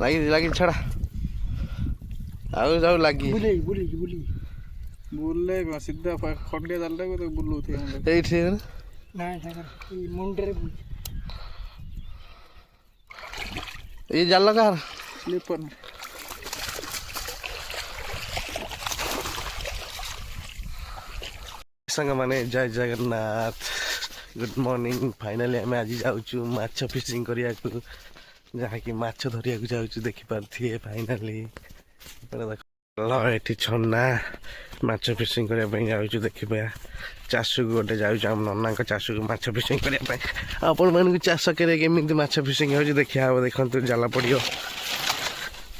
ଲାଗି ଛଡ଼ା ଆଉ ଯାଉ ଲାଗି ବୁଲେ ସିଧା ଖଣ୍ଡିଆ ଜାଲଟାକୁ ତାକୁ ବୁଲଉଥିବେ ଏଇଠି ଏଇ ଜାଲ କାହାର ସ୍ଲିପର ସାଙ୍ଗମାନେ ଜୟ ଜଗନ୍ନାଥ ଗୁଡ୍ ମର୍ଣ୍ଣିଂ। ଫାଇନାଲି ଆମେ ଆଜି ଯାଉଛୁ ମାଛ ଫିସିଂ କରିବାକୁ, ଯାହାକି ମାଛ ଧରିବାକୁ ଯାଉଛୁ। ଦେଖିପାରୁଥିବେ ଫାଇନାଲି ଏଠି ଛନା ମାଛ ଫିସିଂ କରିବା ପାଇଁ ଯାଉଛୁ। ଦେଖିବା ଚାଷକୁ ଗୋଟେ ଯାଉଛୁ, ଆମ ନନାଙ୍କ ଚାଷକୁ ମାଛ ଫିସିଂ କରିବା ପାଇଁ। ଆପଣମାନଙ୍କୁ ଚାଷ କରିବା କେମିତି ମାଛ ଫିସିଂ ହେଉଛି ଦେଖିବା ହବ। ଦେଖନ୍ତୁ ଜାଲ ପଡ଼ିବ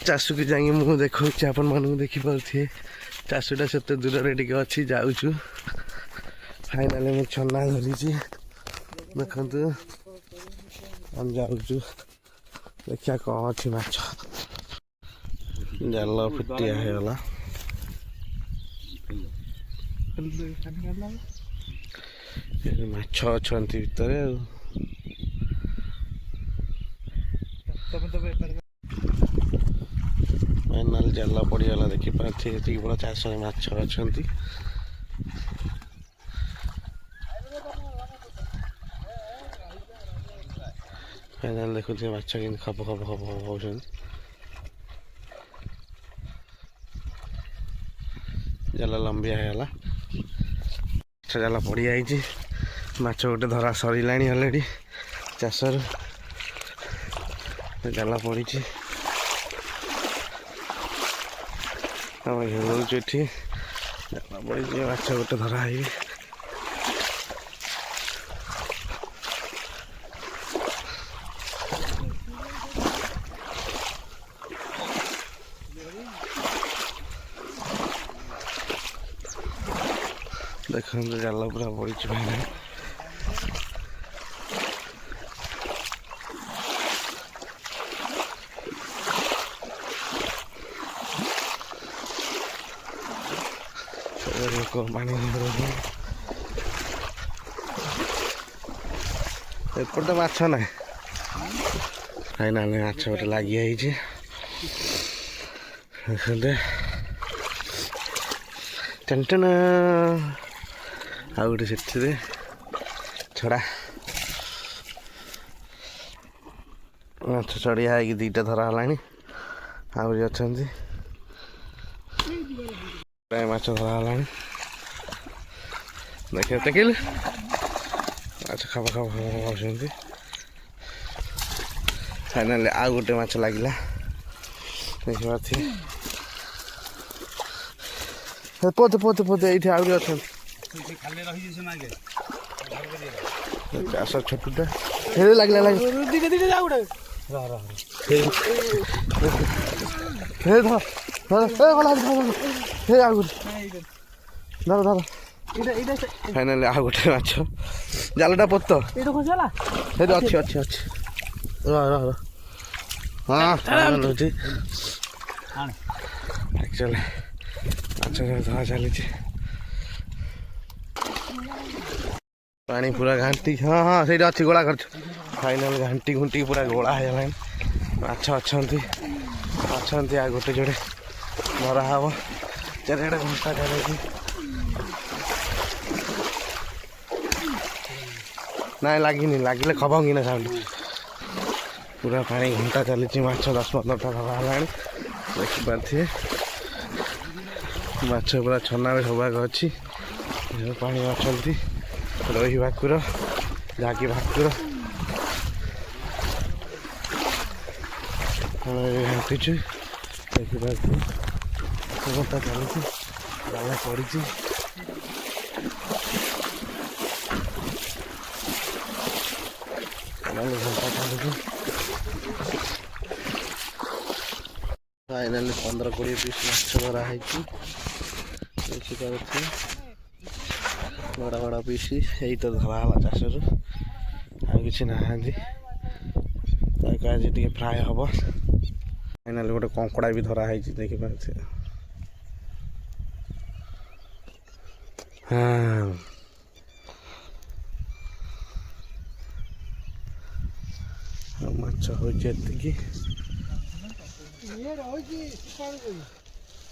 ଚାଷକୁ ଯାଇକି ମୁଁ ଦେଖାଉଛି ଆପଣମାନଙ୍କୁ। ଦେଖିପାରୁଥିବେ ଚାଷଟା ସେତେ ଦୂରରେ ଟିକେ ଅଛି, ଯାଉଛୁ। ଫାଇନାଲି ମୁଁ ଛନା ଧରିଛି, ଦେଖନ୍ତୁ ଆମେ ଯାଉଛୁ। ଦେଖିବା କ'ଣ ଅଛି ମାଛ। ଜାଲ ଫିଟିଆ ହେଇଗଲା, ମାଛ ଅଛନ୍ତି ଭିତରେ ଆଉ। ଫାଇନାଲ ଜାଲ ପଡ଼ିଗଲା, ଦେଖିପାରୁଥିବେ ଏତିକି ବଡ଼ ଚାଷରେ ମାଛ ଅଛନ୍ତି। ଫାଇନାଲ ଦେଖୁଥିବେ ମାଛ କେମିତି ଖପ ହେଉଛନ୍ତି। ଜାଲ ଲମ୍ବିଆ ହେଇଗଲା, ମାଛ ଜାଲ ପଡ଼ିଯାଇଛି। ମାଛ ଗୋଟେ ଧରା ସରିଲାଣି ଅଲରେଡ଼ି ଚାଷରୁ। ଜାଲ ପଡ଼ିଛି, ଆମେ ଖେଳୁଛୁ ଏଠି। ଜାଲ ପଡ଼ିଛି, ମାଛ ଗୋଟେ ଧରା ହେଇନି। ଦେଖନ୍ତୁ ଜାଲ ପୁରା ପଡ଼ିଛି ଭାଇନା। ଲୋକ ପାଣି ଏପଟେ ମାଛ ନାହିଁ। ଫାଇନାଲି ମାଛ ଗୋଟେ ଲାଗିଯାଇଛି। ଟେନ୍ ଆଉ ଗୋଟେ ସେଥିରେ ଛଡ଼ା ମାଛ ଚଢ଼ିଆ ହେଇକି ଦୁଇଟା ଧରା ହେଲାଣି, ଆହୁରି ଅଛନ୍ତି। ପ୍ରାୟ ମାଛ ଧରା ହେଲାଣି, ଦେଖିବା ଟେକିଲେ ମାଛ ଖାପ ଖାଉଛନ୍ତି। ଫାଇନାଲି ଆଉ ଗୋଟେ ମାଛ ଲାଗିଲା, ଦେଖିପାରୁଥିବେ। ପୋତେ ଏଇଠି ଆହୁରି ଅଛନ୍ତି। ଚାଷ ଛୋଟଟା ଲାଗିଲା ଧର ଫାଇନାଲି ଆଉ ଗୋଟେ ମାଛ। ଜାଲଟା ପୋତ ସେଇଠି ଅଛି ହଁ ଅଛି। ଆକ୍ଚୁଆଲି ମାଛ ଧରା ଚାଲିଛି, ପାଣି ପୁରା ଘାଣ୍ଟି। ହଁ ସେଇଠି ଅଛି, ଗୋଳା କରିଛୁ। ଫାଇନାଲ ଘାଣ୍ଟି ଘୁଣ୍ଟିକି ପୁରା ଗୋଳା ହେଇଗଲାଣି। ମାଛ ଅଛନ୍ତି ଆଉ ଗୋଟେ ଯୋଡ଼େ ଧରା ହବ। ଚାରିଆଡ଼େ ଘଣ୍ଟା ଚାଲିଛି, ନାଇଁ ଲାଗିନି। ଲାଗିଲେ ଖବ କିନା ସାଉଣ୍ଡ। ପୁରା ପାଣି ଘଣ୍ଟା ଚାଲିଛି, ମାଛ 10-15ଟା ଧରା ହେଲାଣି, ଦେଖିପାରୁଥିବେ। ମାଛ ପୁରା ଛନାରେ ସବାଗ ଅଛି। ପାଣି ଅଛନ୍ତି, ରୋହି ଭାକୁର, ଜାଗି ଭାକୁର। ଘାଣ୍ଟିଛୁ, ଦେଖିପାରୁଥିବେ ଘଣ୍ଟା ଚାଲିଛି, ଜାଲ ପଡ଼ିଛି। ଘଣ୍ଟା ଚାଲିଛି। ଫାଇନାଲି 15-20 ପିସ୍ ମାଛ ଧରା ହେଇଛି, ଦେଖିପାରୁଥିବେ। ବଡ଼ ପିସ୍ ଏଇ ତ ଧରା ହେଲା ଚାଷରୁ, ଆଉ କିଛି ନାହାନ୍ତି। ତାକୁ ଆଜି ଟିକେ ଫ୍ରାଏ ହବ। ଫାଇନାଲି ଗୋଟେ କଙ୍କଡ଼ା ବି ଧରା ହେଇଛି, ଦେଖିପାରୁଥିବେ। ହଁ ମାଛ ହେଉଛି ଏତିକି।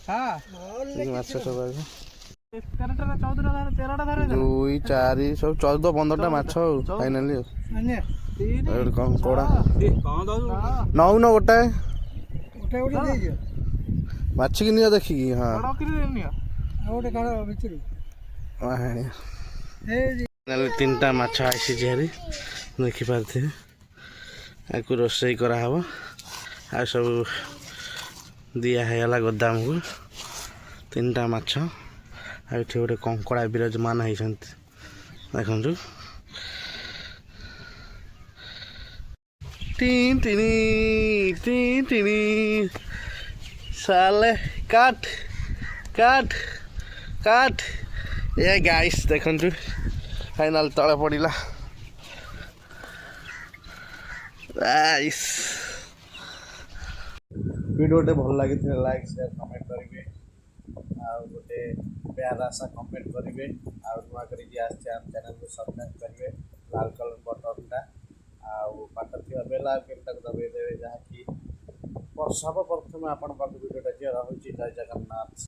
হ্যাঁ ମାଛ ସବୁ ଆଗ 13ଟା 14ଟା 13ଟା ଧରେ 2 4 ସବୁ 14 15ଟା ମାଛ ଆଉ ଫାଇନାଲି ଆଉ ଗୋଟେ କଙ୍କଡ଼ା ନଉନ ଗୋଟାଏ ବାଛିକି ନିଅ ଦେଖିକି ହଁ ଫାଇନାଲି 3ଟା ମାଛ ଆସିଛି ହାରି ଦେଖିପାରୁଥିବେ ଆକୁ ରୋଷେଇ କରାହେବ ଆଉ ସବୁ ଦିଆ ହେଇଗଲା ଗୋଦାମକୁ 3ଟା ମାଛ ଆଉ ଏଠି ଗୋଟେ କଙ୍କଡ଼ା ବିରାଜମାନ ହେଇଛନ୍ତି ଦେଖନ୍ତୁ ଟିଣି ଟିଣି ସାଲେ କାଟ କାଟ କାଟ ଏ ଗାଇସ୍ ଦେଖନ୍ତୁ ଫାଇନାଲ ତଳେ ପଡ଼ିଲା ଗାଇସ୍ ଭିଡ଼ିଓଟେ ଭଲ ଲାଗିଥିଲେ ଲାଇକ୍ ସେୟାର କମେଣ୍ଟ କରିବେ ଆଉ ଗୋଟେ ପ୍ୟାର ଆଶା କମେଣ୍ଟ କରିବେ ଆଉ ନୂଆ କରି ଯିଏ ଆସିছে ଆମ ଚ୍ୟାନେଲକୁ ସବସ୍କ୍ରାଇବ୍ କରିବେ ଲାଲ କଲର ବଟନଟା ଆଉ ପାଖ ଥିବା ବେଲ୍ ଆଇକନଟାକୁ ଦବାଇ ଦେବେ ଯାହାକି ସର୍ବପ୍ରଥମେ ଆପଣଙ୍କ ପାଖକୁ ଭିଡ଼ିଓଟା ଯିଏ ରହୁଛି ଜୟ ଜଗନ୍ନାଥ।